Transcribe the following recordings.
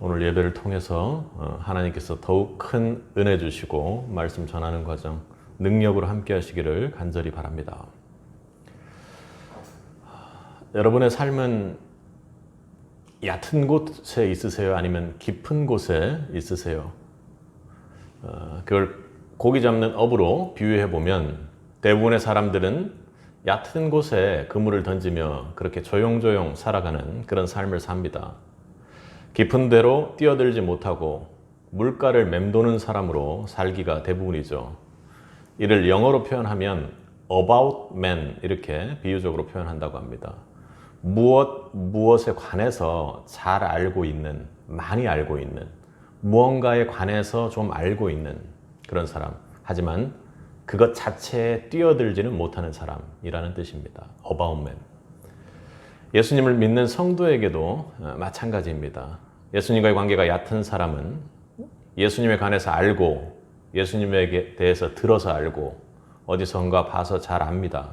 오늘 예배를 통해서 하나님께서 더욱 큰 은혜 주시고 말씀 전하는 과정 능력으로 함께 하시기를 간절히 바랍니다. 여러분의 삶은 얕은 곳에 있으세요? 아니면 깊은 곳에 있으세요? 그걸 고기 잡는 업으로 비유해 보면 대부분의 사람들은 얕은 곳에 그물을 던지며 그렇게 조용조용 살아가는 그런 삶을 삽니다. 깊은 데로 뛰어들지 못하고 물가를 맴도는 사람으로 살기가 대부분이죠. 이를 영어로 표현하면 about man 이렇게 비유적으로 표현한다고 합니다. 무엇에 관해서 잘 알고 있는, 많이 알고 있는, 무언가에 관해서 좀 알고 있는 그런 사람. 하지만 그것 자체에 뛰어들지는 못하는 사람이라는 뜻입니다. about man. 예수님을 믿는 성도에게도 마찬가지입니다. 예수님과의 관계가 얕은 사람은 예수님에 관해서 알고 예수님에 대해서 들어서 알고 어디선가 봐서 잘 압니다.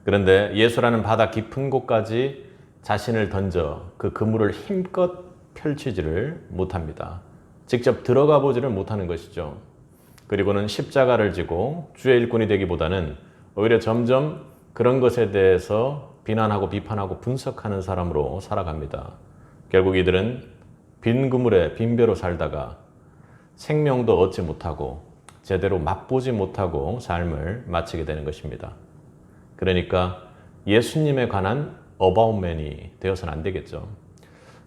그런데 예수라는 바다 깊은 곳까지 자신을 던져 그 그물을 힘껏 펼치지를 못합니다. 직접 들어가 보지를 못하는 것이죠. 그리고는 십자가를 지고 주의 일꾼이 되기보다는 오히려 점점 그런 것에 대해서 비난하고 비판하고 분석하는 사람으로 살아갑니다. 결국 이들은 빈 그물에 빈 배로 살다가 생명도 얻지 못하고 제대로 맛보지 못하고 삶을 마치게 되는 것입니다. 그러니까 예수님에 관한 어바웃맨이 되어서는 안 되겠죠.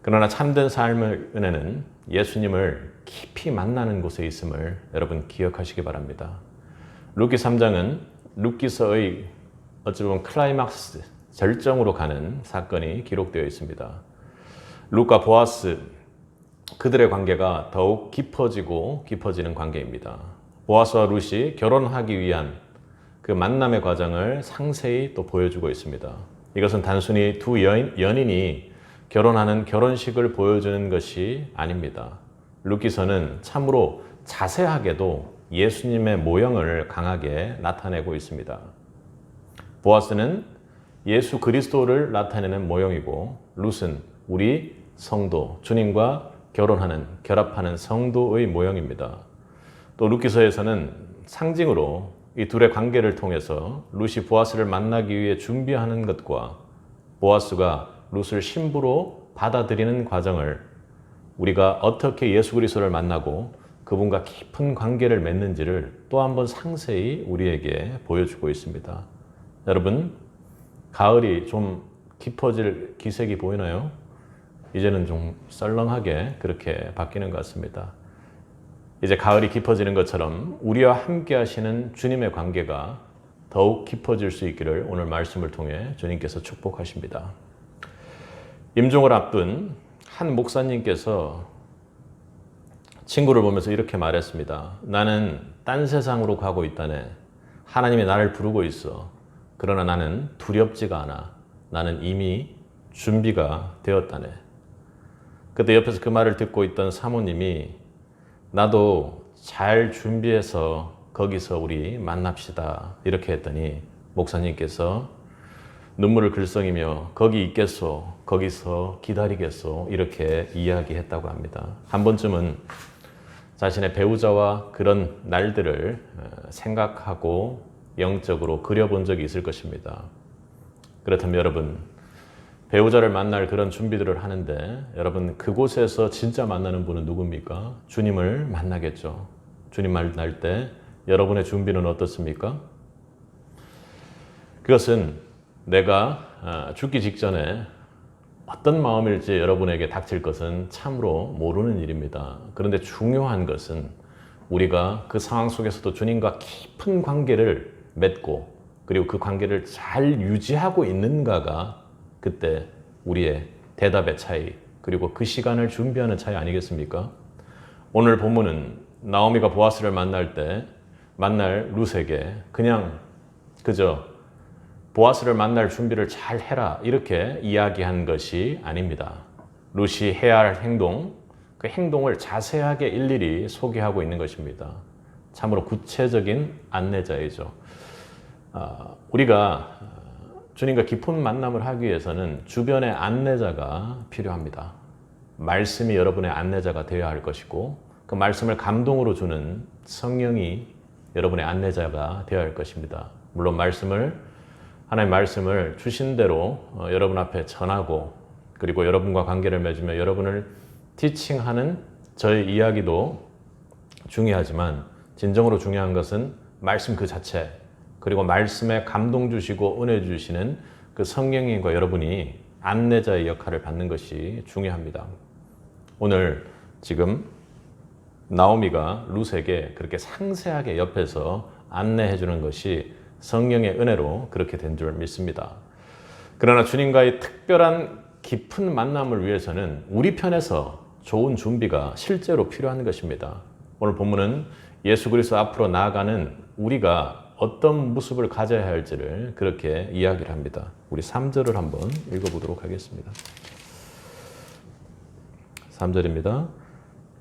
그러나 참된 삶의 은혜는 예수님을 깊이 만나는 곳에 있음을 여러분 기억하시기 바랍니다. 룻기 3장은 룻기서의 어찌 보면 클라이막스, 절정으로 가는 사건이 기록되어 있습니다. 룻과 보아스, 그들의 관계가 더욱 깊어지고 깊어지는 관계입니다. 보아스와 룻이 결혼하기 위한 그 만남의 과정을 상세히 또 보여주고 있습니다. 이것은 단순히 두 연인이 결혼하는 결혼식을 보여주는 것이 아닙니다. 룻기서는 참으로 자세하게도 예수님의 모형을 강하게 나타내고 있습니다. 보아스는 예수 그리스도를 나타내는 모형이고 룻은 우리 성도, 주님과 결합하는 성도의 모형입니다. 또 룻기서에서는 상징으로 이 둘의 관계를 통해서 룻이 보아스를 만나기 위해 준비하는 것과 보아스가 룻을 신부로 받아들이는 과정을 우리가 어떻게 예수 그리스도를 만나고 그분과 깊은 관계를 맺는지를 또 한 번 상세히 우리에게 보여주고 있습니다. 여러분, 가을이 좀 깊어질 기색이 보이나요? 이제는 좀 썰렁하게 그렇게 바뀌는 것 같습니다. 이제 가을이 깊어지는 것처럼 우리와 함께 하시는 주님의 관계가 더욱 깊어질 수 있기를 오늘 말씀을 통해 주님께서 축복하십니다. 임종을 앞둔 한 목사님께서 친구를 보면서 이렇게 말했습니다. 나는 딴 세상으로 가고 있다네. 하나님이 나를 부르고 있어. 그러나 나는 두렵지가 않아. 나는 이미 준비가 되었다네. 그때 옆에서 그 말을 듣고 있던 사모님이 나도 잘 준비해서 거기서 우리 만납시다. 이렇게 했더니 목사님께서 눈물을 글썽이며 거기 있겠소, 거기서 기다리겠소 이렇게 이야기했다고 합니다. 한 번쯤은 자신의 배우자와 그런 날들을 생각하고 영적으로 그려본 적이 있을 것입니다. 그렇다면 여러분, 배우자를 만날 그런 준비들을 하는데 여러분 그곳에서 진짜 만나는 분은 누굽니까? 주님을 만나겠죠. 주님 만날 때 여러분의 준비는 어떻습니까? 그것은 내가 죽기 직전에 어떤 마음일지 여러분에게 닥칠 것은 참으로 모르는 일입니다. 그런데 중요한 것은 우리가 그 상황 속에서도 주님과 깊은 관계를 맺고 그리고 그 관계를 잘 유지하고 있는가가 그때 우리의 대답의 차이 그리고 그 시간을 준비하는 차이 아니겠습니까? 오늘 본문은 나오미가 보아스를 만날 때 만날 룻에게 그냥 그저 보아스를 만날 준비를 잘 해라 이렇게 이야기한 것이 아닙니다. 룻이 해야 할 행동, 그 행동을 자세하게 일일이 소개하고 있는 것입니다. 참으로 구체적인 안내자이죠. 우리가 주님과 깊은 만남을 하기 위해서는 주변의 안내자가 필요합니다. 말씀이 여러분의 안내자가 되어야 할 것이고 그 말씀을 감동으로 주는 성령이 여러분의 안내자가 되어야 할 것입니다. 물론 하나님의 말씀을 주신 대로 여러분 앞에 전하고 그리고 여러분과 관계를 맺으며 여러분을 티칭하는 저의 이야기도 중요하지만 진정으로 중요한 것은 말씀 그 자체 그리고 말씀에 감동 주시고 은혜 주시는 그 성령님과 여러분이 안내자의 역할을 받는 것이 중요합니다. 오늘 지금 나오미가 룻에게 그렇게 상세하게 옆에서 안내해 주는 것이 성령의 은혜로 그렇게 된 줄 믿습니다. 그러나 주님과의 특별한 깊은 만남을 위해서는 우리 편에서 좋은 준비가 실제로 필요한 것입니다. 오늘 본문은 예수 그리스도 앞으로 나아가는 우리가 어떤 모습을 가져야 할지를 그렇게 이야기를 합니다. 우리 3절을 한번 읽어보도록 하겠습니다. 3절입니다.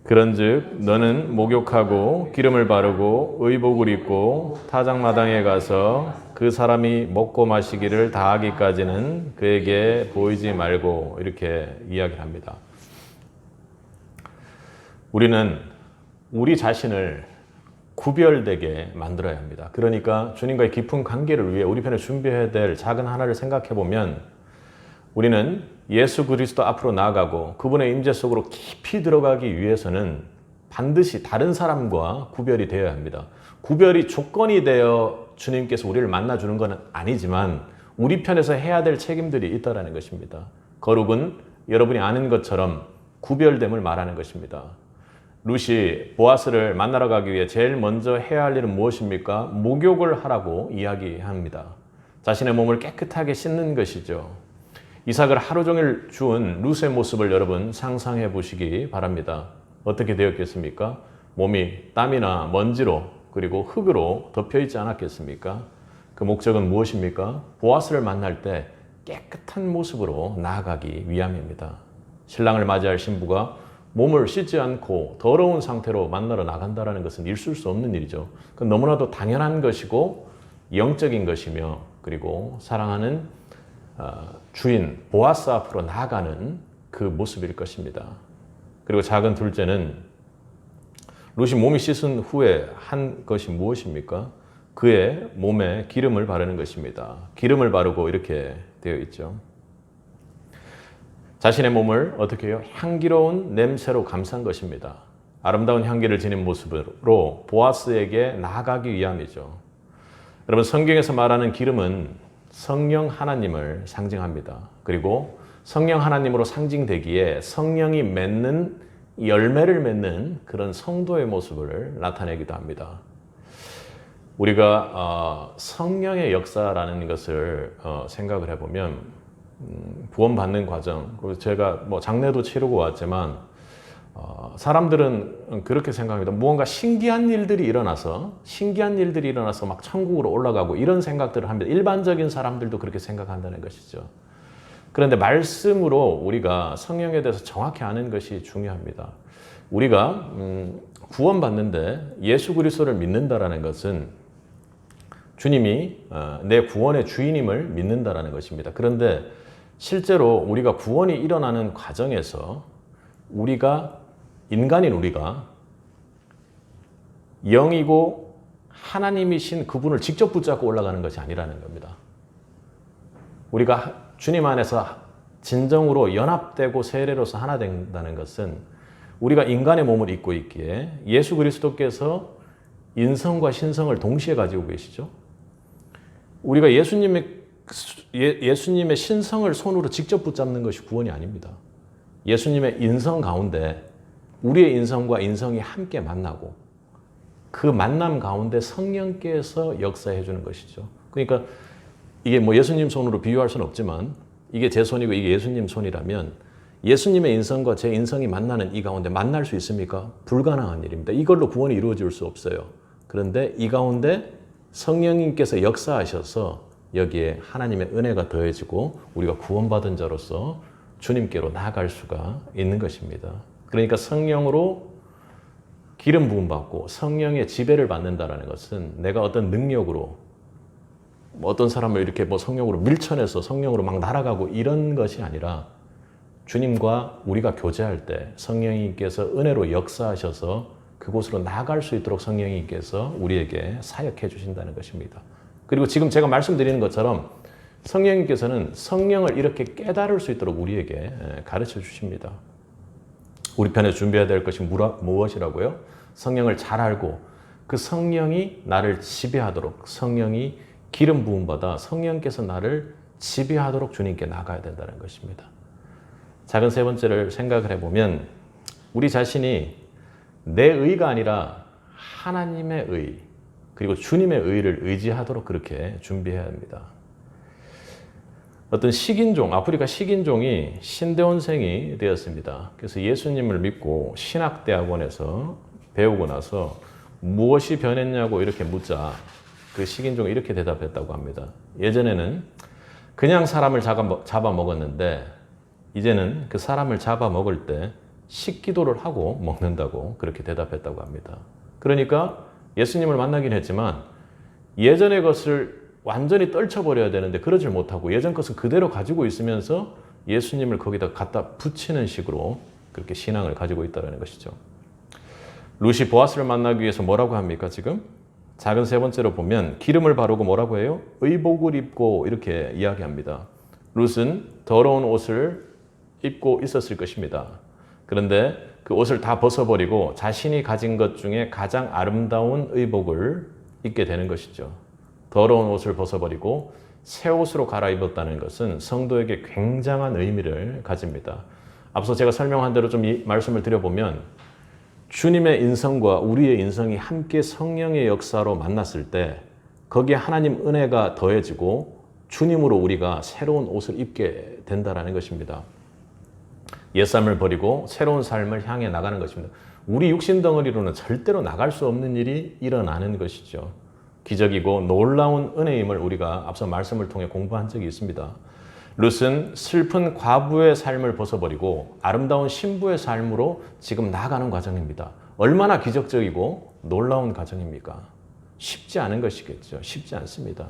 그런즉 너는 목욕하고 기름을 바르고 의복을 입고 타작마당에 가서 그 사람이 먹고 마시기를 다하기까지는 그에게 보이지 말고 이렇게 이야기를 합니다. 우리는 우리 자신을 구별되게 만들어야 합니다. 그러니까 주님과의 깊은 관계를 위해 우리 편에 준비해야 될 작은 하나를 생각해 보면 우리는 예수 그리스도 앞으로 나아가고 그분의 임재 속으로 깊이 들어가기 위해서는 반드시 다른 사람과 구별이 되어야 합니다. 구별이 조건이 되어 주님께서 우리를 만나주는 것은 아니지만 우리 편에서 해야 될 책임들이 있다는 것입니다. 거룩은 여러분이 아는 것처럼 구별됨을 말하는 것입니다. 룻이 보아스를 만나러 가기 위해 제일 먼저 해야 할 일은 무엇입니까? 목욕을 하라고 이야기합니다. 자신의 몸을 깨끗하게 씻는 것이죠. 이삭을 하루 종일 주운 룻의 모습을 여러분 상상해 보시기 바랍니다. 어떻게 되었겠습니까? 몸이 땀이나 먼지로 그리고 흙으로 덮여 있지 않았겠습니까? 그 목적은 무엇입니까? 보아스를 만날 때 깨끗한 모습으로 나아가기 위함입니다. 신랑을 맞이할 신부가 몸을 씻지 않고 더러운 상태로 만나러 나간다는 것은 있을 수 없는 일이죠. 그건 너무나도 당연한 것이고 영적인 것이며 그리고 사랑하는 주인 보아스 앞으로 나아가는 그 모습일 것입니다. 그리고 작은 둘째는 룻이 몸이 씻은 후에 한 것이 무엇입니까? 그의 몸에 기름을 바르는 것입니다. 기름을 바르고 이렇게 되어 있죠. 자신의 몸을 어떻게 해요? 향기로운 냄새로 감싼 것입니다. 아름다운 향기를 지닌 모습으로 보아스에게 나아가기 위함이죠. 여러분 성경에서 말하는 기름은 성령 하나님을 상징합니다. 그리고 성령 하나님으로 상징되기에 성령이 맺는 열매를 맺는 그런 성도의 모습을 나타내기도 합니다. 우리가 성령의 역사라는 것을 생각을 해보면 구원받는 과정, 그리고 제가 장례도 치르고 왔지만 사람들은 그렇게 생각합니다. 무언가 신기한 일들이 일어나서 막 천국으로 올라가고 이런 생각들을 합니다. 일반적인 사람들도 그렇게 생각한다는 것이죠. 그런데 말씀으로 우리가 성령에 대해서 정확히 아는 것이 중요합니다. 우리가 구원받는데 예수 그리스도를 믿는다라는 것은 주님이 내 구원의 주인임을 믿는다라는 것입니다. 그런데 실제로 우리가 구원이 일어나는 과정에서 인간인 우리가 영이고 하나님이신 그분을 직접 붙잡고 올라가는 것이 아니라는 겁니다. 우리가 주님 안에서 진정으로 연합되고 세례로서 하나 된다는 것은 우리가 인간의 몸을 입고 있기에 예수 그리스도께서 인성과 신성을 동시에 가지고 계시죠. 우리가 예수님의 신성을 손으로 직접 붙잡는 것이 구원이 아닙니다. 예수님의 인성 가운데 우리의 인성과 인성이 함께 만나고 그 만남 가운데 성령께서 역사해 주는 것이죠. 그러니까 이게 예수님 손으로 비유할 수는 없지만 이게 제 손이고 이게 예수님 손이라면 예수님의 인성과 제 인성이 만나는 이 가운데 만날 수 있습니까? 불가능한 일입니다. 이걸로 구원이 이루어질 수 없어요. 그런데 이 가운데 성령님께서 역사하셔서 여기에 하나님의 은혜가 더해지고 우리가 구원받은 자로서 주님께로 나아갈 수가 있는 것입니다. 그러니까 성령으로 기름 부음 받고 성령의 지배를 받는다는 것은 내가 어떤 능력으로 어떤 사람을 이렇게 성령으로 밀쳐내서 성령으로 막 날아가고 이런 것이 아니라 주님과 우리가 교제할 때 성령님께서 은혜로 역사하셔서 그곳으로 나아갈 수 있도록 성령님께서 우리에게 사역해 주신다는 것입니다. 그리고 지금 제가 말씀드리는 것처럼 성령님께서는 성령을 이렇게 깨달을 수 있도록 우리에게 가르쳐 주십니다. 우리 편에 준비해야 될 것이 무엇이라고요? 성령을 잘 알고 그 성령이 나를 지배하도록, 성령이 기름 부음 받아 성령께서 나를 지배하도록 주님께 나가야 된다는 것입니다. 작은 세 번째를 생각을 해보면 우리 자신이 내 의가 아니라 하나님의 의, 그리고 주님의 의를 의지하도록 그렇게 준비해야 합니다. 어떤 식인종, 아프리카 식인종이 신대원생이 되었습니다. 그래서 예수님을 믿고 신학대학원에서 배우고 나서 무엇이 변했냐고 이렇게 묻자 그 식인종이 이렇게 대답했다고 합니다. 예전에는 그냥 사람을 잡아먹었는데 이제는 그 사람을 잡아먹을 때 식기도를 하고 먹는다고 그렇게 대답했다고 합니다. 그러니까 예수님을 만나긴 했지만 예전의 것을 완전히 떨쳐버려야 되는데 그러질 못하고 예전 것은 그대로 가지고 있으면서 예수님을 거기다 갖다 붙이는 식으로 그렇게 신앙을 가지고 있다는 것이죠. 룻이 보아스를 만나기 위해서 뭐라고 합니까 지금? 작은 세 번째로 보면 기름을 바르고 뭐라고 해요? 의복을 입고 이렇게 이야기합니다. 룻은 더러운 옷을 입고 있었을 것입니다. 그런데 그 옷을 다 벗어버리고 자신이 가진 것 중에 가장 아름다운 의복을 입게 되는 것이죠. 더러운 옷을 벗어버리고 새 옷으로 갈아입었다는 것은 성도에게 굉장한 의미를 가집니다. 앞서 제가 설명한 대로 좀 이 말씀을 드려보면 주님의 인성과 우리의 인성이 함께 성령의 역사로 만났을 때 거기에 하나님 은혜가 더해지고 주님으로 우리가 새로운 옷을 입게 된다는 것입니다. 옛삶을 버리고 새로운 삶을 향해 나가는 것입니다. 우리 육신 덩어리로는 절대로 나갈 수 없는 일이 일어나는 것이죠. 기적이고 놀라운 은혜임을 우리가 앞서 말씀을 통해 공부한 적이 있습니다. 룻은 슬픈 과부의 삶을 벗어버리고 아름다운 신부의 삶으로 지금 나아가는 과정입니다. 얼마나 기적적이고 놀라운 과정입니까? 쉽지 않은 것이겠죠. 쉽지 않습니다.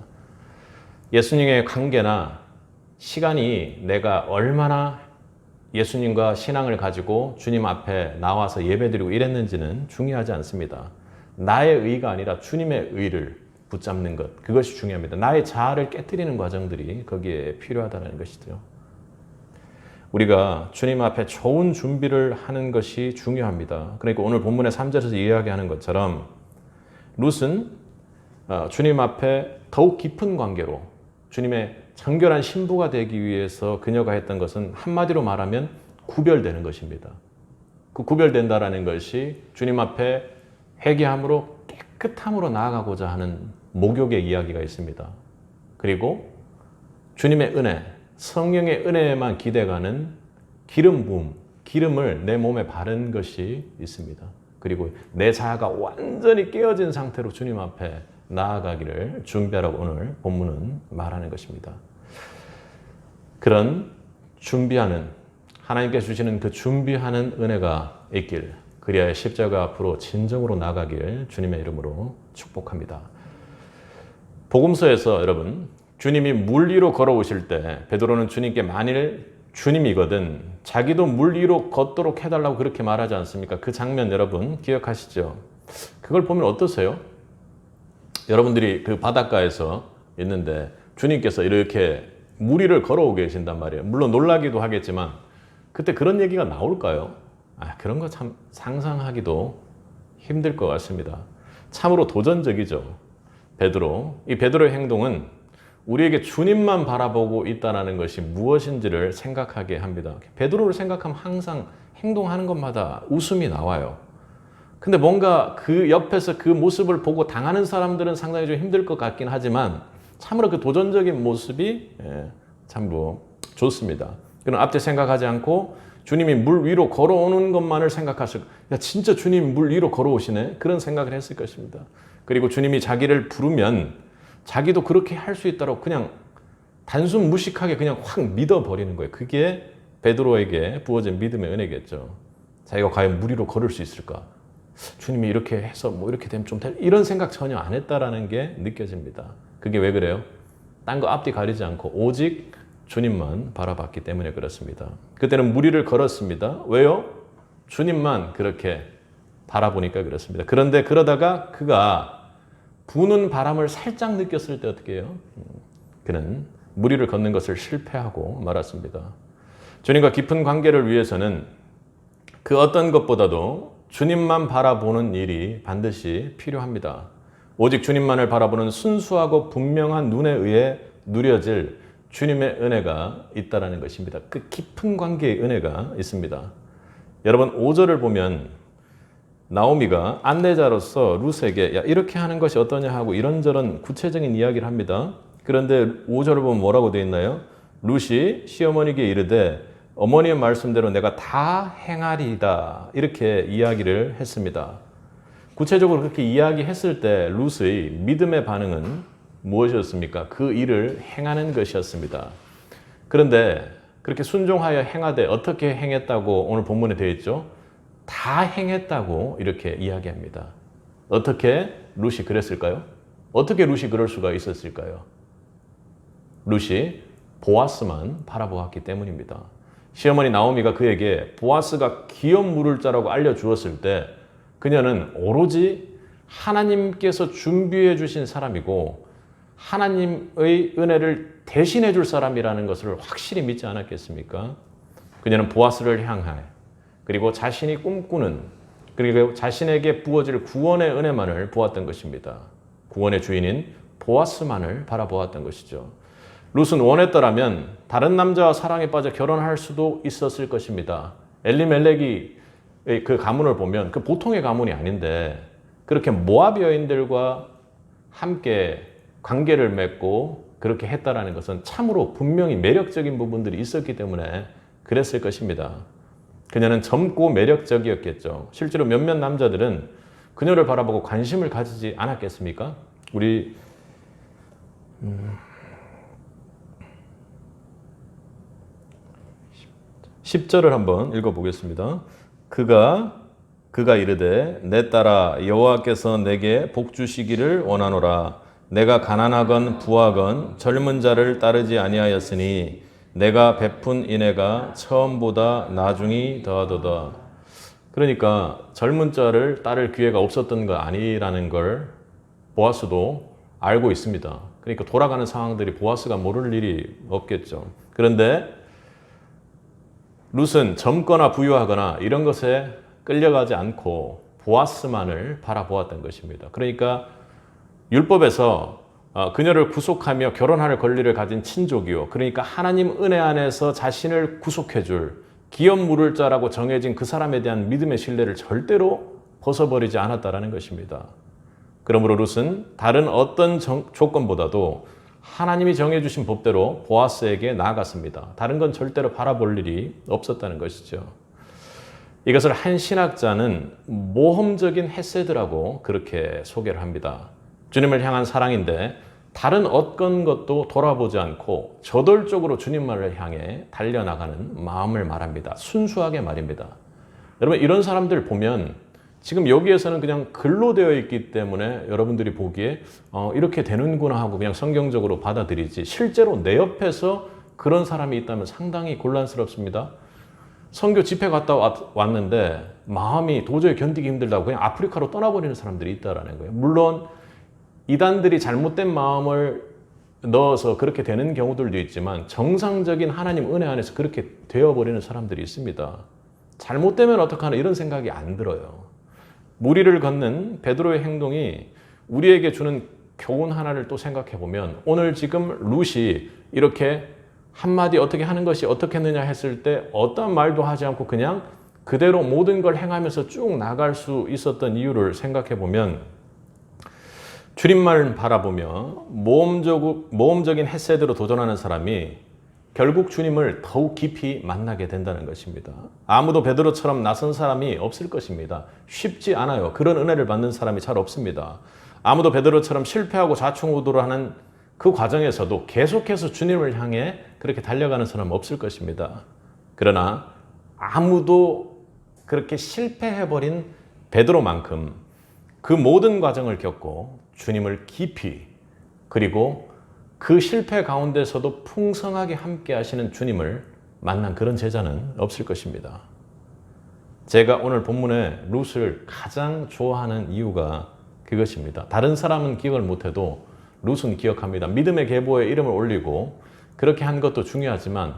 예수님의 관계나 시간이 내가 얼마나 예수님과 신앙을 가지고 주님 앞에 나와서 예배드리고 이랬는지는 중요하지 않습니다. 나의 의가 아니라 주님의 의를 붙잡는 것, 그것이 중요합니다. 나의 자아를 깨트리는 과정들이 거기에 필요하다는 것이죠. 우리가 주님 앞에 좋은 준비를 하는 것이 중요합니다. 그러니까 오늘 본문의 3절에서 이야기하는 것처럼 룻은 주님 앞에 더욱 깊은 관계로 주님의 정결한 신부가 되기 위해서 그녀가 했던 것은 한마디로 말하면 구별되는 것입니다. 그 구별된다라는 것이 주님 앞에 회개함으로 깨끗함으로 나아가고자 하는 목욕의 이야기가 있습니다. 그리고 주님의 은혜, 성령의 은혜에만 기대가는 기름 부음, 기름을 내 몸에 바른 것이 있습니다. 그리고 내 자아가 완전히 깨어진 상태로 주님 앞에 나아가기를 준비하라고 오늘 본문은 말하는 것입니다. 그런 준비하는, 하나님께서 주시는 그 준비하는 은혜가 있길, 그리하여 십자가 앞으로 진정으로 나가길 주님의 이름으로 축복합니다. 복음서에서 여러분, 주님이 물 위로 걸어오실 때 베드로는 주님께 만일 주님이거든 자기도 물 위로 걷도록 해달라고 그렇게 말하지 않습니까? 그 장면 여러분 기억하시죠? 그걸 보면 어떠세요? 여러분들이 그 바닷가에서 있는데 주님께서 이렇게 물 위를 걸어오고 계신단 말이에요. 물론 놀라기도 하겠지만 그때 그런 얘기가 나올까요? 그런 거 참 상상하기도 힘들 것 같습니다. 참으로 도전적이죠. 이 베드로의 행동은 우리에게 주님만 바라보고 있다는 것이 무엇인지를 생각하게 합니다. 베드로를 생각하면 항상 행동하는 것마다 웃음이 나와요. 근데 뭔가 그 옆에서 그 모습을 보고 당하는 사람들은 상당히 좀 힘들 것 같긴 하지만 참으로 그 도전적인 모습이 참으로 좋습니다. 그럼 앞뒤 생각하지 않고 주님이 물 위로 걸어오는 것만을 생각하시고 진짜 주님이 물 위로 걸어오시네? 그런 생각을 했을 것입니다. 그리고 주님이 자기를 부르면 자기도 그렇게 할 수 있다고 그냥 단순 무식하게 그냥 확 믿어버리는 거예요. 그게 베드로에게 부어진 믿음의 은혜겠죠. 자기가 과연 물 위로 걸을 수 있을까? 주님이 이렇게 해서 뭐 이렇게 되면 좀 이런 생각 전혀 안 했다라는 게 느껴집니다. 그게 왜 그래요? 딴 거 앞뒤 가리지 않고 오직 주님만 바라봤기 때문에 그렇습니다. 그때는 무리를 걸었습니다. 왜요? 주님만 그렇게 바라보니까 그렇습니다. 그런데 그러다가 그가 부는 바람을 살짝 느꼈을 때 어떻게 해요? 그는 무리를 걷는 것을 실패하고 말았습니다. 주님과 깊은 관계를 위해서는 그 어떤 것보다도 주님만 바라보는 일이 반드시 필요합니다. 오직 주님만을 바라보는 순수하고 분명한 눈에 의해 누려질 주님의 은혜가 있다는 것입니다. 그 깊은 관계의 은혜가 있습니다. 여러분 5절을 보면 나오미가 안내자로서 룻에게 야, 이렇게 하는 것이 어떠냐 하고 이런저런 구체적인 이야기를 합니다. 그런데 5절을 보면 뭐라고 되어 있나요? 룻이 시어머니에게 이르되 어머니의 말씀대로 내가 다 행하리이다 이렇게 이야기를 했습니다. 구체적으로 그렇게 이야기했을 때 룻의 믿음의 반응은 무엇이었습니까? 그 일을 행하는 것이었습니다. 그런데 그렇게 순종하여 행하되 어떻게 행했다고 오늘 본문에 되어 있죠? 다 행했다고 이렇게 이야기합니다. 어떻게 룻이 그랬을까요? 어떻게 룻이 그럴 수가 있었을까요? 룻이 보아스만 바라보았기 때문입니다. 시어머니 나오미가 그에게 보아스가 기업 물을 자라고 알려주었을 때 그녀는 오로지 하나님께서 준비해 주신 사람이고 하나님의 은혜를 대신해 줄 사람이라는 것을 확실히 믿지 않았겠습니까? 그녀는 보아스를 향해 그리고 자신이 꿈꾸는 그리고 자신에게 부어질 구원의 은혜만을 보았던 것입니다. 구원의 주인인 보아스만을 바라보았던 것이죠. 룻은 원했더라면 다른 남자와 사랑에 빠져 결혼할 수도 있었을 것입니다. 엘리멜렉이 그 가문을 보면 그 보통의 가문이 아닌데 그렇게 모압 여인들과 함께 관계를 맺고 그렇게 했다라는 것은 참으로 분명히 매력적인 부분들이 있었기 때문에 그랬을 것입니다. 그녀는 젊고 매력적이었겠죠. 실제로 몇몇 남자들은 그녀를 바라보고 관심을 가지지 않았겠습니까? 우리 10절을 한번 읽어보겠습니다. 그가 이르되 내 딸아 여호와께서 내게 복 주시기를 원하노라. 내가 가난하건 부하건 젊은 자를 따르지 아니하였으니 내가 베푼 인애가 처음보다 나중이 더하도다. 그러니까 젊은 자를 따를 기회가 없었던 거 아니라는 걸 보아스도 알고 있습니다. 그러니까 돌아가는 상황들이 보아스가 모를 일이 없겠죠. 그런데 룻은 젊거나 부유하거나 이런 것에 끌려가지 않고 보아스만을 바라보았던 것입니다. 그러니까 율법에서 그녀를 구속하며 결혼할 권리를 가진 친족이요. 그러니까 하나님 은혜 안에서 자신을 구속해 줄 기업 물을 자라고 정해진 그 사람에 대한 믿음의 신뢰를 절대로 벗어버리지 않았다라는 것입니다. 그러므로 룻은 다른 어떤 조건보다도 하나님이 정해주신 법대로 보아스에게 나아갔습니다. 다른 건 절대로 바라볼 일이 없었다는 것이죠. 이것을 한 신학자는 모험적인 헤세드라고 그렇게 소개를 합니다. 주님을 향한 사랑인데 다른 어떤 것도 돌아보지 않고 저돌적으로 주님만을 향해 달려나가는 마음을 말합니다. 순수하게 말입니다. 여러분 이런 사람들 보면 지금 여기에서는 그냥 글로 되어 있기 때문에 여러분들이 보기에 이렇게 되는구나 하고 그냥 성경적으로 받아들이지 실제로 내 옆에서 그런 사람이 있다면 상당히 곤란스럽습니다. 선교 집회 갔다 왔는데 마음이 도저히 견디기 힘들다고 그냥 아프리카로 떠나버리는 사람들이 있다라는 거예요. 물론 이단들이 잘못된 마음을 넣어서 그렇게 되는 경우들도 있지만 정상적인 하나님 은혜 안에서 그렇게 되어버리는 사람들이 있습니다. 잘못되면 어떡하나 이런 생각이 안 들어요. 무리를 걷는 베드로의 행동이 우리에게 주는 교훈 하나를 또 생각해 보면 오늘 지금 룻이 이렇게 한마디 어떻게 하는 것이 어떻겠느냐 했을 때 어떤 말도 하지 않고 그냥 그대로 모든 걸 행하면서 쭉 나갈 수 있었던 이유를 생각해 보면 주님만 바라보며 모험적인 헤세드로 도전하는 사람이 결국 주님을 더욱 깊이 만나게 된다는 것입니다. 아무도 베드로처럼 나선 사람이 없을 것입니다. 쉽지 않아요. 그런 은혜를 받는 사람이 잘 없습니다. 아무도 베드로처럼 실패하고 좌충우돌을 하는 그 과정에서도 계속해서 주님을 향해 그렇게 달려가는 사람은 없을 것입니다. 그러나 아무도 그렇게 실패해버린 베드로만큼 그 모든 과정을 겪고 주님을 깊이 그리고 그 실패 가운데서도 풍성하게 함께 하시는 주님을 만난 그런 제자는 없을 것입니다. 제가 오늘 본문에 룻을 가장 좋아하는 이유가 그것입니다. 다른 사람은 기억을 못해도 룻은 기억합니다. 믿음의 계보에 이름을 올리고 그렇게 한 것도 중요하지만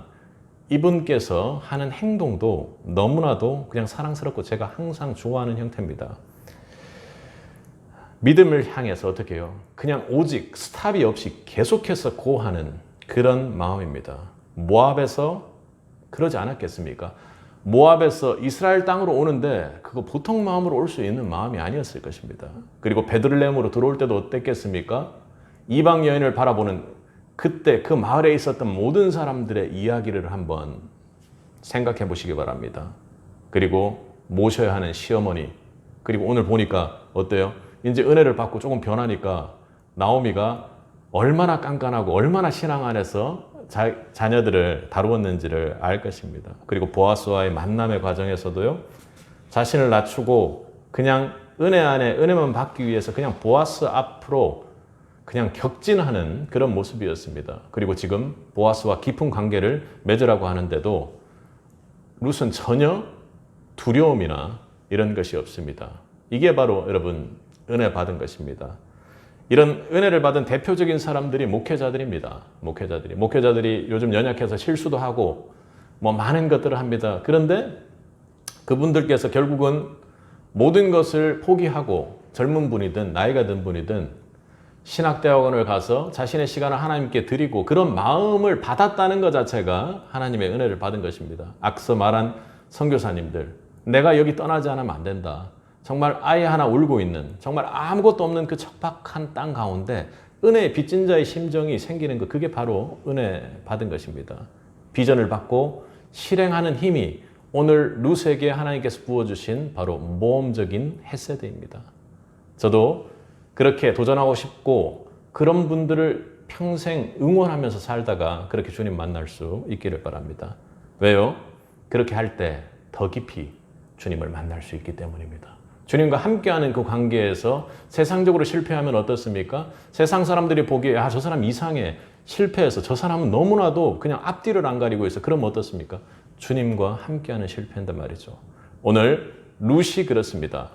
이분께서 하는 행동도 너무나도 그냥 사랑스럽고 제가 항상 좋아하는 형태입니다. 믿음을 향해서 어떻게 해요? 그냥 오직 스탑이 없이 계속해서 고하는 그런 마음입니다. 모압에서 그러지 않았겠습니까? 모압에서 이스라엘 땅으로 오는데 그거 보통 마음으로 올 수 있는 마음이 아니었을 것입니다. 그리고 베들레헴으로 들어올 때도 어땠겠습니까? 이방 여인을 바라보는 그때 그 마을에 있었던 모든 사람들의 이야기를 한번 생각해 보시기 바랍니다. 그리고 모셔야 하는 시어머니, 그리고 오늘 보니까 어때요? 이제 은혜를 받고 조금 변하니까 나오미가 얼마나 깐깐하고 얼마나 신앙 안에서 자녀들을 다루었는지를 알 것입니다. 그리고 보아스와의 만남의 과정에서도요, 자신을 낮추고 그냥 은혜 안에 은혜만 받기 위해서 그냥 보아스 앞으로 그냥 격진하는 그런 모습이었습니다. 그리고 지금 보아스와 깊은 관계를 맺으라고 하는데도 룻은 전혀 두려움이나 이런 것이 없습니다. 이게 바로 여러분 은혜 받은 것입니다. 이런 은혜를 받은 대표적인 사람들이 목회자들입니다. 목회자들이 요즘 연약해서 실수도 하고 뭐 많은 것들을 합니다. 그런데 그분들께서 결국은 모든 것을 포기하고 젊은 분이든 나이가 든 분이든 신학대학원을 가서 자신의 시간을 하나님께 드리고 그런 마음을 받았다는 것 자체가 하나님의 은혜를 받은 것입니다. 앞서 말한 선교사님들, 내가 여기 떠나지 않으면 안 된다. 정말 아이 하나 울고 있는, 정말 아무것도 없는 그 척박한 땅 가운데 은혜의 빚진 자의 심정이 생기는 것, 그게 바로 은혜 받은 것입니다. 비전을 받고 실행하는 힘이 오늘 룻에게 하나님께서 부어주신 바로 모험적인 헤세드입니다. 저도 그렇게 도전하고 싶고 그런 분들을 평생 응원하면서 살다가 그렇게 주님 만날 수 있기를 바랍니다. 왜요? 그렇게 할 때 더 깊이 주님을 만날 수 있기 때문입니다. 주님과 함께하는 그 관계에서 세상적으로 실패하면 어떻습니까? 세상 사람들이 보기에 저 사람 이상해, 실패해서 저 사람은 너무나도 그냥 앞뒤를 안 가리고 있어. 그럼 어떻습니까? 주님과 함께하는 실패한단 말이죠. 오늘 룻이 그렇습니다.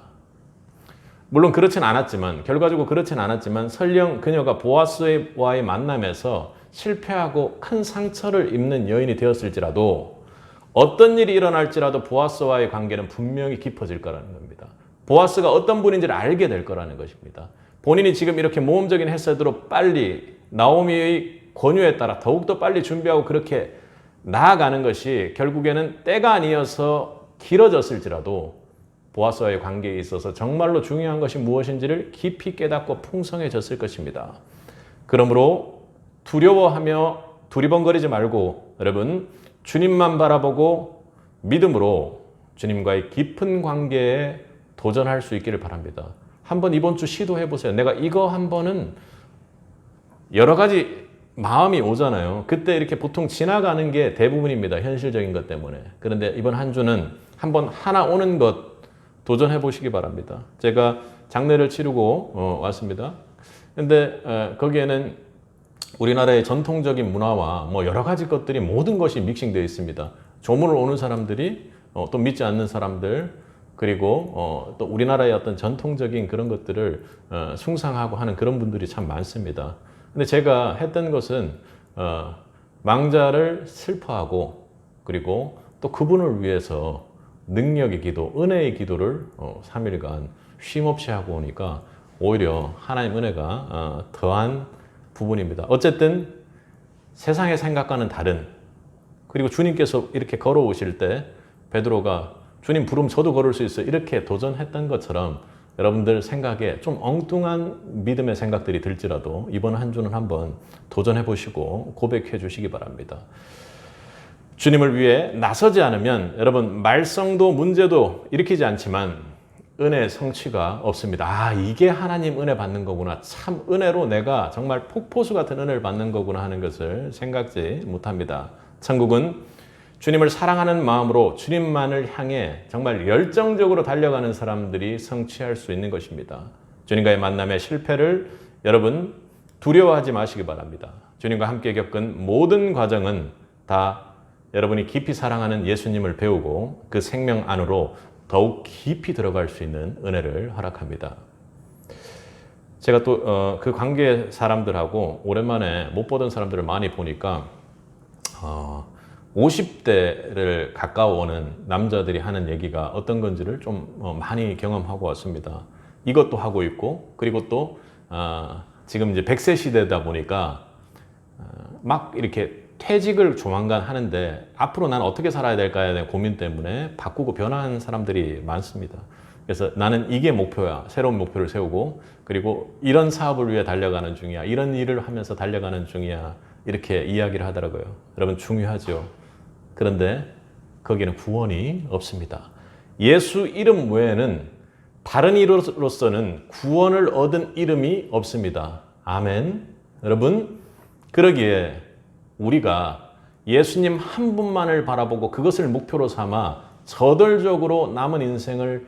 물론 그렇진 않았지만, 결과적으로 그렇진 않았지만 설령 그녀가 보아스와의 만남에서 실패하고 큰 상처를 입는 여인이 되었을지라도 어떤 일이 일어날지라도 보아스와의 관계는 분명히 깊어질 거라는 겁니다. 보아스가 어떤 분인지를 알게 될 거라는 것입니다. 본인이 지금 이렇게 모험적인 헤세드로 빨리 나오미의 권유에 따라 더욱더 빨리 준비하고 그렇게 나아가는 것이 결국에는 때가 아니어서 길어졌을지라도 보아스와의 관계에 있어서 정말로 중요한 것이 무엇인지를 깊이 깨닫고 풍성해졌을 것입니다. 그러므로 두려워하며 두리번거리지 말고 여러분 주님만 바라보고 믿음으로 주님과의 깊은 관계에 도전할 수 있기를 바랍니다. 한번 이번 주 시도해 보세요. 내가 이거 한 번은 여러 가지 마음이 오잖아요. 그때 이렇게 보통 지나가는 게 대부분입니다. 현실적인 것 때문에. 그런데 이번 한 주는 한번 하나 오는 것 도전해 보시기 바랍니다. 제가 장례를 치르고 왔습니다. 근데 거기에는 우리나라의 전통적인 문화와 뭐 여러 가지 것들이 모든 것이 믹싱되어 있습니다. 조문을 오는 사람들이 또 믿지 않는 사람들, 그리고 또 우리나라의 어떤 전통적인 그런 것들을 숭상하고 하는 그런 분들이 참 많습니다. 근데 제가 했던 것은 망자를 슬퍼하고 그리고 또 그분을 위해서 능력의 기도, 은혜의 기도를 3일간 쉼없이 하고 오니까 오히려 하나님 은혜가 더한 부분입니다. 어쨌든 세상의 생각과는 다른, 그리고 주님께서 이렇게 걸어오실 때 베드로가 주님 부르면 저도 걸을 수 있어요. 이렇게 도전했던 것처럼 여러분들 생각에 좀 엉뚱한 믿음의 생각들이 들지라도 이번 한 주는 한번 도전해 보시고 고백해 주시기 바랍니다. 주님을 위해 나서지 않으면 여러분 말썽도 문제도 일으키지 않지만 은혜의 성취가 없습니다. 이게 하나님 은혜 받는 거구나. 참 은혜로 내가 정말 폭포수 같은 은혜를 받는 거구나 하는 것을 생각지 못합니다. 천국은 주님을 사랑하는 마음으로 주님만을 향해 정말 열정적으로 달려가는 사람들이 성취할 수 있는 것입니다. 주님과의 만남의 실패를 여러분 두려워하지 마시기 바랍니다. 주님과 함께 겪은 모든 과정은 다 여러분이 깊이 사랑하는 예수님을 배우고 그 생명 안으로 더욱 깊이 들어갈 수 있는 은혜를 허락합니다. 제가 또 그 관계 사람들하고 오랜만에 못 보던 사람들을 많이 보니까 50대를 가까워오는 남자들이 하는 얘기가 어떤 건지를 좀 많이 경험하고 왔습니다. 이것도 하고 있고, 그리고 또 지금 이제 100세 시대다 보니까 막 이렇게 퇴직을 조만간 하는데 앞으로 난 어떻게 살아야 될까에 대한 고민 때문에 바꾸고 변화한 사람들이 많습니다. 그래서 나는 이게 목표야. 새로운 목표를 세우고, 그리고 이런 사업을 위해 달려가는 중이야. 이런 일을 하면서 달려가는 중이야. 이렇게 이야기를 하더라고요. 여러분, 중요하죠. 그런데 거기는 구원이 없습니다. 예수 이름 외에는 다른 이로서는 구원을 얻은 이름이 없습니다. 아멘. 여러분, 그러기에 우리가 예수님 한 분만을 바라보고 그것을 목표로 삼아 저돌적으로 남은 인생을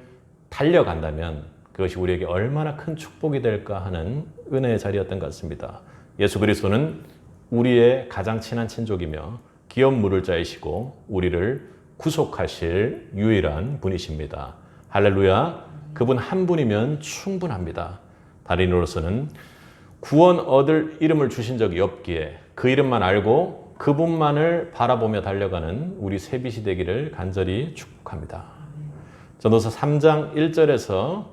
달려간다면 그것이 우리에게 얼마나 큰 축복이 될까 하는 은혜의 자리였던 것 같습니다. 예수 그리스도는 우리의 가장 친한 친족이며 기업 물을 자이시고 우리를 구속하실 유일한 분이십니다. 할렐루야. 그분 한 분이면 충분합니다. 다른이로서는 구원 얻을 이름을 주신 적이 없기에 그 이름만 알고 그분만을 바라보며 달려가는 우리 세빛이 되기를 간절히 축복합니다. 전도서 3장 1절에서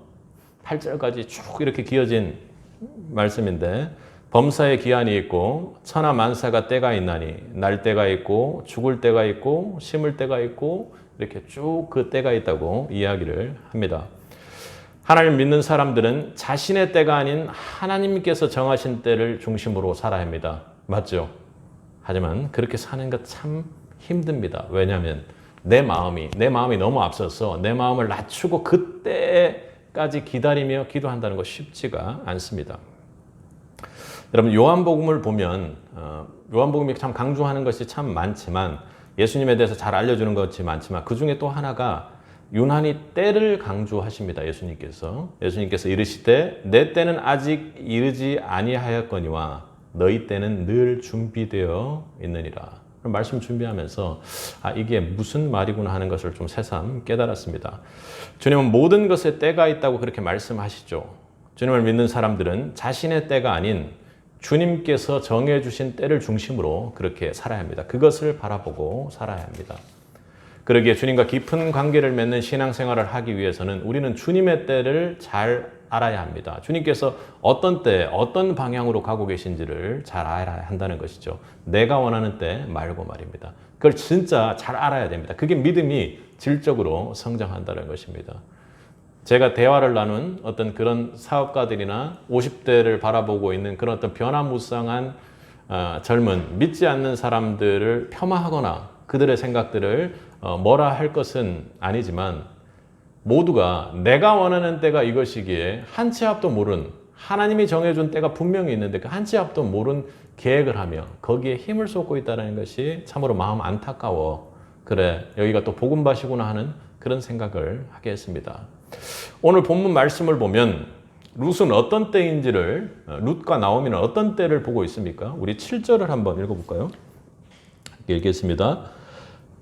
8절까지 쭉 이렇게 기어진 말씀인데, 범사에 기한이 있고 천하 만사가 때가 있나니 날 때가 있고 죽을 때가 있고 심을 때가 있고 이렇게 쭉 그 때가 있다고 이야기를 합니다. 하나님 믿는 사람들은 자신의 때가 아닌 하나님께서 정하신 때를 중심으로 살아야 합니다. 맞죠? 하지만 그렇게 사는 것 참 힘듭니다. 왜냐하면 내 마음이 너무 앞서서 내 마음을 낮추고 그때까지 기다리며 기도한다는 것 쉽지가 않습니다. 여러분, 요한복음을 보면 요한복음이 참 강조하는 것이 참 많지만, 예수님에 대해서 잘 알려주는 것이 많지만 그 중에 또 하나가 유난히 때를 강조하십니다. 예수님께서 이르시되 내 때는 아직 이르지 아니하였거니와 너희 때는 늘 준비되어 있느니라. 말씀 준비하면서 이게 무슨 말이구나 하는 것을 좀 새삼 깨달았습니다. 주님은 모든 것에 때가 있다고 그렇게 말씀하시죠. 주님을 믿는 사람들은 자신의 때가 아닌 주님께서 정해주신 때를 중심으로 그렇게 살아야 합니다. 그것을 바라보고 살아야 합니다. 그러기에 주님과 깊은 관계를 맺는 신앙생활을 하기 위해서는 우리는 주님의 때를 잘 알아야 합니다. 주님께서 어떤 때, 어떤 방향으로 가고 계신지를 잘 알아야 한다는 것이죠. 내가 원하는 때 말고 말입니다. 그걸 진짜 잘 알아야 됩니다. 그게 믿음이 질적으로 성장한다는 것입니다. 제가 대화를 나눈 어떤 그런 사업가들이나 50대를 바라보고 있는 그런 어떤 변화무쌍한 젊은 믿지 않는 사람들을 폄하하거나 그들의 생각들을 뭐라 할 것은 아니지만, 모두가 내가 원하는 때가 이것이기에 한 치 앞도 모른, 하나님이 정해준 때가 분명히 있는데 그 한 치 앞도 모른 계획을 하며 거기에 힘을 쏟고 있다는 것이 참으로 마음 안타까워. 그래, 여기가 또 복음밭이구나 하는 그런 생각을 하게 했습니다. 오늘 본문 말씀을 보면 룻은 어떤 때인지를, 룻과 나오미는 어떤 때를 보고 있습니까? 우리 7절을 한번 읽어볼까요? 읽겠습니다.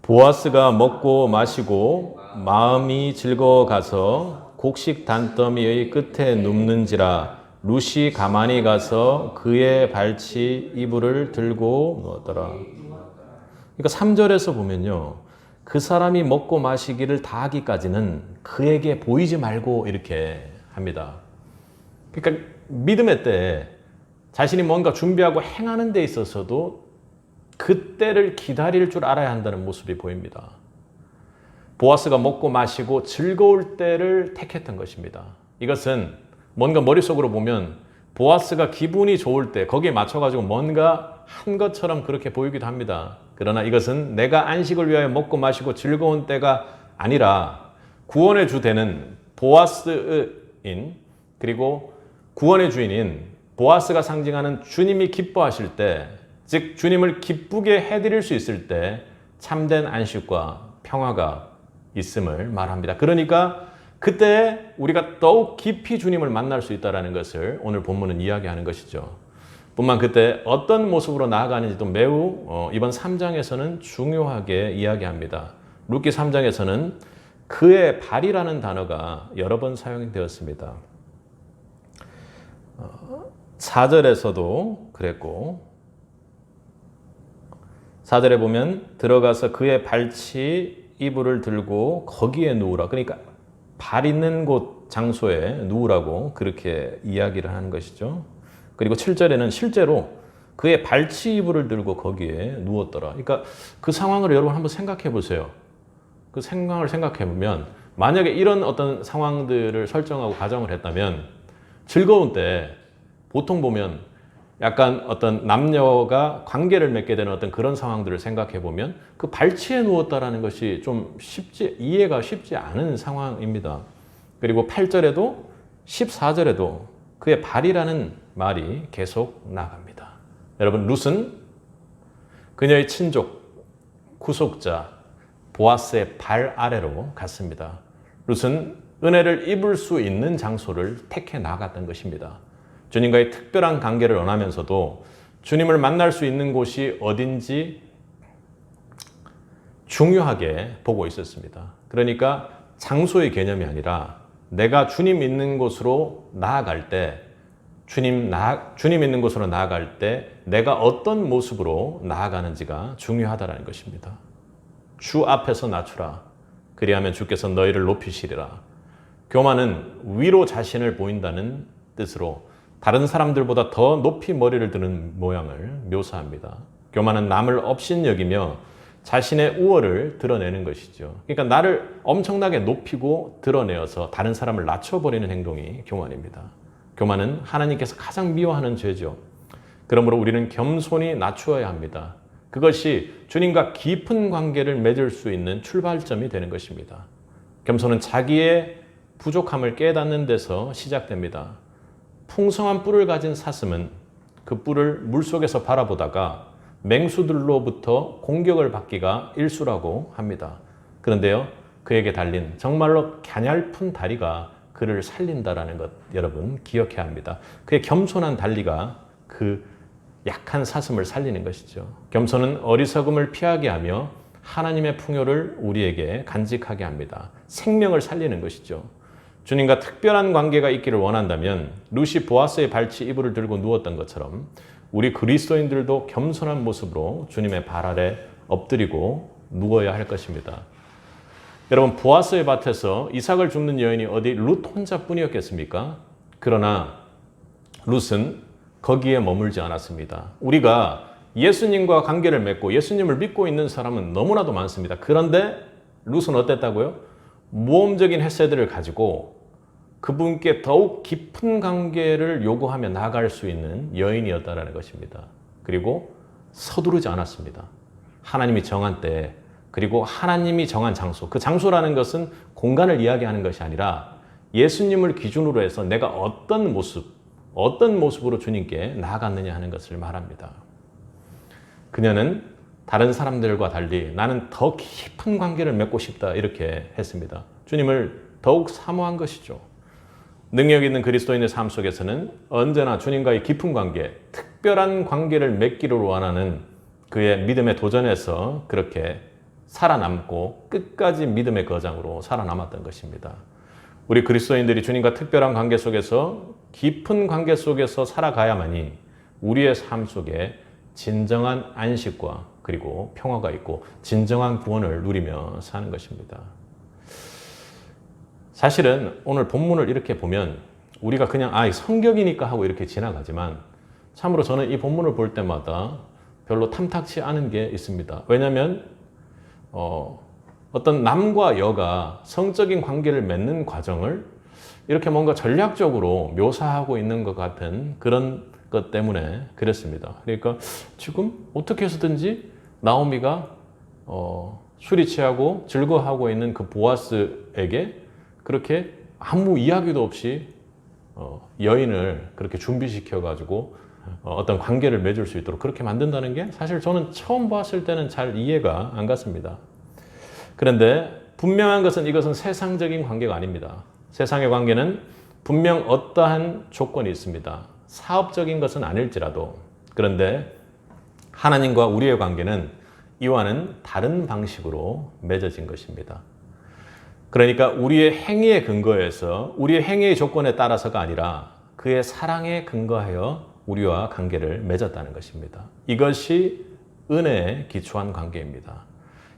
보아스가 먹고 마시고 마음이 즐거워가서 곡식 단더미의 끝에 눕는지라 룻이 가만히 가서 그의 발치 이불을 들고 누웠더라. 그러니까 3절에서 보면요, 그 사람이 먹고 마시기를 다 하기까지는 그에게 보이지 말고 이렇게 합니다. 그러니까 믿음의 때 자신이 뭔가 준비하고 행하는 데 있어서도 그때를 기다릴 줄 알아야 한다는 모습이 보입니다. 보아스가 먹고 마시고 즐거울 때를 택했던 것입니다. 이것은 뭔가 머릿속으로 보면 보아스가 기분이 좋을 때 거기에 맞춰가지고 뭔가 한 것처럼 그렇게 보이기도 합니다. 그러나 이것은 내가 안식을 위하여 먹고 마시고 즐거운 때가 아니라 구원의 주되는 보아스인, 그리고 구원의 주인인 보아스가 상징하는 주님이 기뻐하실 때, 즉 주님을 기쁘게 해드릴 수 있을 때 참된 안식과 평화가 있음을 말합니다. 그러니까 그때 우리가 더욱 깊이 주님을 만날 수 있다는 것을 오늘 본문은 이야기하는 것이죠. 뿐만 그때 어떤 모습으로 나아가는지도 매우 이번 3장에서는 중요하게 이야기합니다. 룻기 3장에서는 그의 발이라는 단어가 여러 번 사용되었습니다. 4절에서도 그랬고 4절에 보면 들어가서 그의 발치 이불을 들고 거기에 누우라. 그러니까 발 있는 곳 장소에 누우라고 그렇게 이야기를 하는 것이죠. 그리고 7절에는 실제로 그의 발치 이불을 들고 거기에 누웠더라. 그러니까 그 상황을 여러분 한번 생각해 보세요. 그 상황을 생각해 보면 만약에 이런 어떤 상황들을 설정하고 가정을 했다면 즐거운 때 보통 보면 약간 어떤 남녀가 관계를 맺게 되는 어떤 그런 상황들을 생각해 보면 그 발치에 누웠다라는 것이 좀 이해가 쉽지 않은 상황입니다. 그리고 8절에도 14절에도 그의 발이라는 말이 계속 나갑니다. 여러분, 룻은 그녀의 친족, 구속자 보아스의 발 아래로 갔습니다. 룻은 은혜를 입을 수 있는 장소를 택해 나갔던 것입니다. 주님과의 특별한 관계를 원하면서도 주님을 만날 수 있는 곳이 어딘지 중요하게 보고 있었습니다. 그러니까 장소의 개념이 아니라 내가 주님 있는 곳으로 나아갈 때 주님 있는 곳으로 나아갈 때 내가 어떤 모습으로 나아가는지가 중요하다는 것입니다. 주 앞에서 낮추라. 그리하면 주께서 너희를 높이시리라. 교만은 위로 자신을 보인다는 뜻으로 다른 사람들보다 더 높이 머리를 드는 모양을 묘사합니다. 교만은 남을 업신여기며 자신의 우월을 드러내는 것이죠. 그러니까 나를 엄청나게 높이고 드러내어서 다른 사람을 낮춰버리는 행동이 교만입니다. 교만은 하나님께서 가장 미워하는 죄죠. 그러므로 우리는 겸손히 낮추어야 합니다. 그것이 주님과 깊은 관계를 맺을 수 있는 출발점이 되는 것입니다. 겸손은 자기의 부족함을 깨닫는 데서 시작됩니다. 풍성한 뿔을 가진 사슴은 그 뿔을 물속에서 바라보다가 맹수들로부터 공격을 받기가 일수라고 합니다. 그런데요, 그에게 달린 정말로 가냘픈 다리가 그를 살린다라는 것 여러분 기억해야 합니다. 그의 겸손한 달리가 그 약한 사슴을 살리는 것이죠. 겸손은 어리석음을 피하게 하며 하나님의 풍요를 우리에게 간직하게 합니다. 생명을 살리는 것이죠. 주님과 특별한 관계가 있기를 원한다면 룻이 보아스의 발치 이불을 들고 누웠던 것처럼 우리 그리스도인들도 겸손한 모습으로 주님의 발 아래 엎드리고 누워야 할 것입니다. 여러분, 보아스의 밭에서 이삭을 줍는 여인이 어디 룻 혼자뿐이었겠습니까? 그러나 룻은 거기에 머물지 않았습니다. 우리가 예수님과 관계를 맺고 예수님을 믿고 있는 사람은 너무나도 많습니다. 그런데 룻은 어땠다고요? 모험적인 헤세드를 가지고 그분께 더욱 깊은 관계를 요구하며 나아갈 수 있는 여인이었다는 것입니다. 그리고 서두르지 않았습니다. 하나님이 정한 때, 그리고 하나님이 정한 장소, 그 장소라는 것은 공간을 이야기하는 것이 아니라 예수님을 기준으로 해서 내가 어떤 모습으로 주님께 나아갔느냐 하는 것을 말합니다. 그녀는 다른 사람들과 달리 나는 더 깊은 관계를 맺고 싶다 이렇게 했습니다. 주님을 더욱 사모한 것이죠. 능력 있는 그리스도인의 삶 속에서는 언제나 주님과의 깊은 관계, 특별한 관계를 맺기를 원하는 그의 믿음의 도전에서 그렇게 살아남고 끝까지 믿음의 거장으로 살아남았던 것입니다. 우리 그리스도인들이 주님과 특별한 관계 속에서 깊은 관계 속에서 살아가야만이 우리의 삶 속에 진정한 안식과 그리고 평화가 있고 진정한 구원을 누리며 사는 것입니다. 사실은 오늘 본문을 이렇게 보면 우리가 그냥 성격이니까 하고 이렇게 지나가지만 참으로 저는 이 본문을 볼 때마다 별로 탐탁치 않은 게 있습니다. 왜냐하면 어떤 남과 여가 성적인 관계를 맺는 과정을 이렇게 뭔가 전략적으로 묘사하고 있는 것 같은 그런 것 때문에 그랬습니다. 그러니까 지금 어떻게 해서든지 나오미가 술이 취하고 즐거워하고 있는 그 보아스에게 그렇게 아무 이야기도 없이 여인을 그렇게 준비시켜가지고 어떤 관계를 맺을 수 있도록 그렇게 만든다는 게 사실 저는 처음 봤을 때는 잘 이해가 안 갔습니다. 그런데 분명한 것은 이것은 세상적인 관계가 아닙니다. 세상의 관계는 분명 어떠한 조건이 있습니다. 사업적인 것은 아닐지라도, 그런데 하나님과 우리의 관계는 이와는 다른 방식으로 맺어진 것입니다. 그러니까 우리의 행위에 근거해서, 우리의 행위의 조건에 따라서가 아니라 그의 사랑에 근거하여 우리와 관계를 맺었다는 것입니다. 이것이 은혜에 기초한 관계입니다.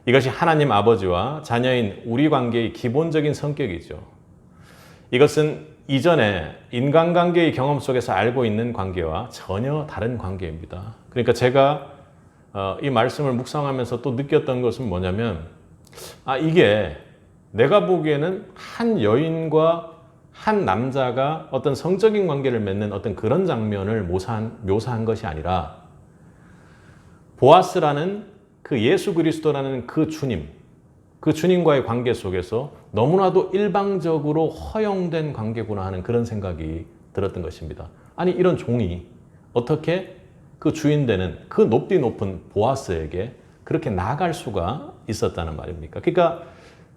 이것이 하나님 아버지와 자녀인 우리 관계의 기본적인 성격이죠. 이것은 이전에 인간관계의 경험 속에서 알고 있는 관계와 전혀 다른 관계입니다. 그러니까 제가 이 말씀을 묵상하면서 또 느꼈던 것은 뭐냐면, 이게 내가 보기에는 한 여인과 한 남자가 어떤 성적인 관계를 맺는 어떤 그런 장면을 묘사한 것이 아니라, 보아스라는 그 예수 그리스도라는 그 주님과의 관계 속에서 너무나도 일방적으로 허용된 관계구나 하는 그런 생각이 들었던 것입니다. 아니, 이런 종이 어떻게 그 주인 되는 그 높디 높은 보아스에게 그렇게 나아갈 수가 있었다는 말입니까? 그러니까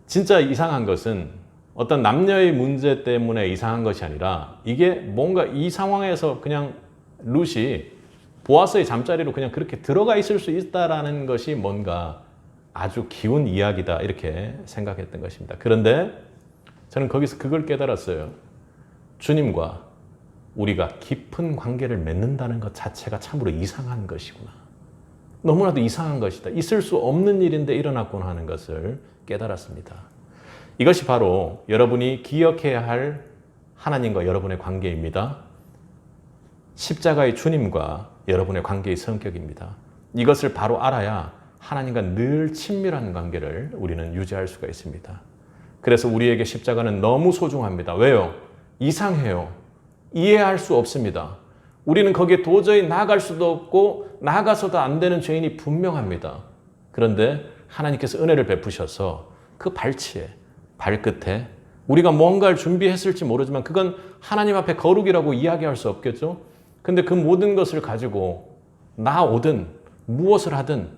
진짜 이상한 것은 어떤 남녀의 문제 때문에 이상한 것이 아니라, 이게 뭔가 이 상황에서 그냥 룻이 보아스의 잠자리로 그냥 그렇게 들어가 있을 수 있다라는 것이 뭔가 아주 기운 이야기다, 이렇게 생각했던 것입니다. 그런데 저는 거기서 그걸 깨달았어요. 주님과 우리가 깊은 관계를 맺는다는 것 자체가 참으로 이상한 것이구나. 너무나도 이상한 것이다. 있을 수 없는 일인데 일어났구나 하는 것을 깨달았습니다. 이것이 바로 여러분이 기억해야 할 하나님과 여러분의 관계입니다. 십자가의 주님과 여러분의 관계의 성격입니다. 이것을 바로 알아야 하나님과 늘 친밀한 관계를 우리는 유지할 수가 있습니다. 그래서 우리에게 십자가는 너무 소중합니다. 왜요? 이상해요. 이해할 수 없습니다. 우리는 거기에 도저히 나아갈 수도 없고 나아가서도 안 되는 죄인이 분명합니다. 그런데 하나님께서 은혜를 베푸셔서 그 발치에, 발끝에 우리가 뭔가를 준비했을지 모르지만 그건 하나님 앞에 거룩이라고 이야기할 수 없겠죠? 근데 그 모든 것을 가지고 나오든 무엇을 하든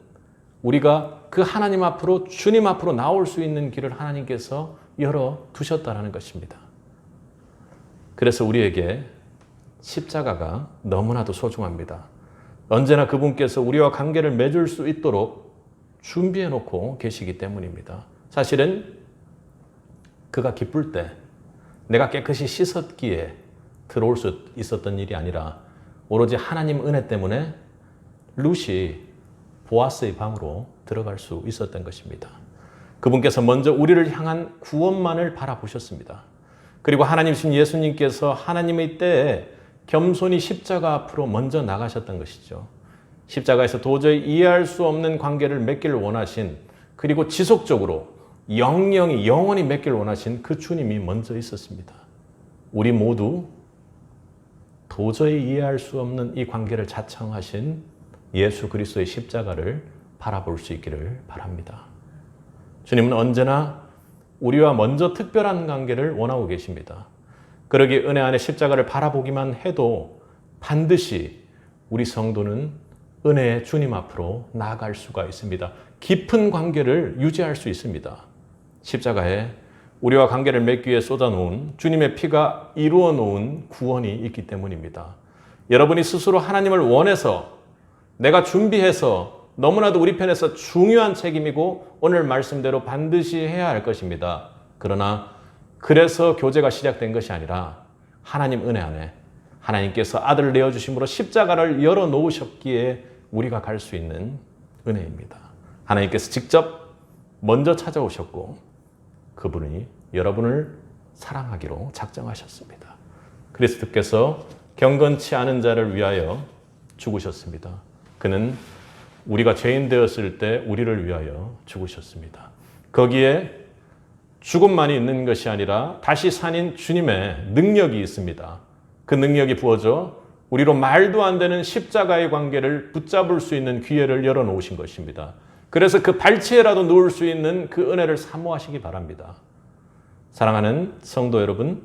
우리가 그 하나님 앞으로, 주님 앞으로 나올 수 있는 길을 하나님께서 열어두셨다는 것입니다. 그래서 우리에게 십자가가 너무나도 소중합니다. 언제나 그분께서 우리와 관계를 맺을 수 있도록 준비해 놓고 계시기 때문입니다. 사실은 그가 기쁠 때 내가 깨끗이 씻었기에 들어올 수 있었던 일이 아니라 오로지 하나님 은혜 때문에 룻이 보아스의 방으로 들어갈 수 있었던 것입니다. 그분께서 먼저 우리를 향한 구원만을 바라보셨습니다. 그리고 하나님이신 예수님께서 하나님의 때에 겸손히 십자가 앞으로 먼저 나가셨던 것이죠. 십자가에서 도저히 이해할 수 없는 관계를 맺기를 원하신, 그리고 지속적으로 영원히 맺기를 원하신 그 주님이 먼저 있었습니다. 우리 모두 도저히 이해할 수 없는 이 관계를 자청하신 예수 그리스도의 십자가를 바라볼 수 있기를 바랍니다. 주님은 언제나 우리와 먼저 특별한 관계를 원하고 계십니다. 그러기에 은혜 안에 십자가를 바라보기만 해도 반드시 우리 성도는 은혜의 주님 앞으로 나아갈 수가 있습니다. 깊은 관계를 유지할 수 있습니다. 십자가에 우리와 관계를 맺기 위해 쏟아놓은 주님의 피가 이루어 놓은 구원이 있기 때문입니다. 여러분이 스스로 하나님을 원해서, 내가 준비해서, 너무나도 우리 편에서 중요한 책임이고 오늘 말씀대로 반드시 해야 할 것입니다. 그러나 그래서 교제가 시작된 것이 아니라 하나님 은혜 안에 하나님께서 아들을 내어주심으로 십자가를 열어놓으셨기에 우리가 갈 수 있는 은혜입니다. 하나님께서 직접 먼저 찾아오셨고 그분이 여러분을 사랑하기로 작정하셨습니다. 그리스도께서 경건치 않은 자를 위하여 죽으셨습니다. 그는 우리가 죄인 되었을 때 우리를 위하여 죽으셨습니다. 거기에 죽음만이 있는 것이 아니라 다시 산인 주님의 능력이 있습니다. 그 능력이 부어져 우리로 말도 안 되는 십자가의 관계를 붙잡을 수 있는 기회를 열어놓으신 것입니다. 그래서 그 발치에라도 누울 수 있는 그 은혜를 사모하시기 바랍니다. 사랑하는 성도 여러분,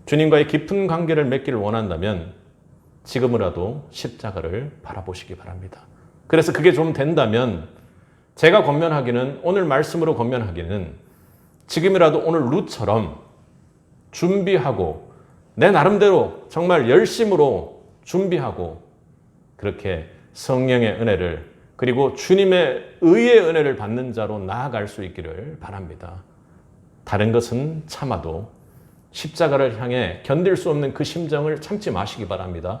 주님과의 깊은 관계를 맺기를 원한다면 지금이라도 십자가를 바라보시기 바랍니다. 그래서 그게 좀 된다면 제가 권면하기는, 오늘 말씀으로 권면하기는 지금이라도 오늘 룻처럼 준비하고 내 나름대로 정말 열심으로 준비하고 그렇게 성령의 은혜를 그리고 주님의 의의 은혜를 받는 자로 나아갈 수 있기를 바랍니다. 다른 것은 참아도 십자가를 향해 견딜 수 없는 그 심정을 참지 마시기 바랍니다.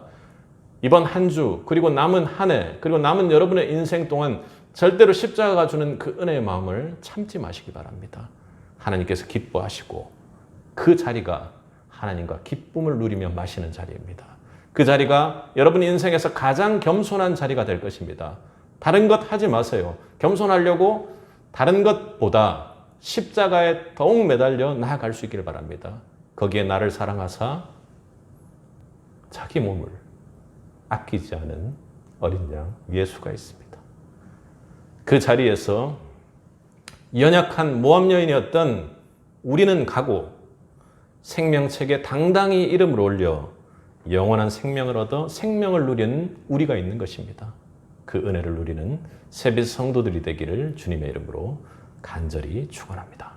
이번 한 주 그리고 남은 한 해 그리고 남은 여러분의 인생 동안 절대로 십자가가 주는 그 은혜의 마음을 참지 마시기 바랍니다. 하나님께서 기뻐하시고 그 자리가 하나님과 기쁨을 누리며 마시는 자리입니다. 그 자리가 여러분 인생에서 가장 겸손한 자리가 될 것입니다. 다른 것 하지 마세요. 겸손하려고 다른 것보다 십자가에 더욱 매달려 나아갈 수 있기를 바랍니다. 거기에 나를 사랑하사 자기 몸을 아끼지 않은 어린 양 예수가 있습니다. 그 자리에서 연약한 모함 여인이었던 우리는 가고 생명책에 당당히 이름을 올려 영원한 생명을 얻어 생명을 누리는 우리가 있는 것입니다. 그 은혜를 누리는 세빛 성도들이 되기를 주님의 이름으로 간절히 축원합니다.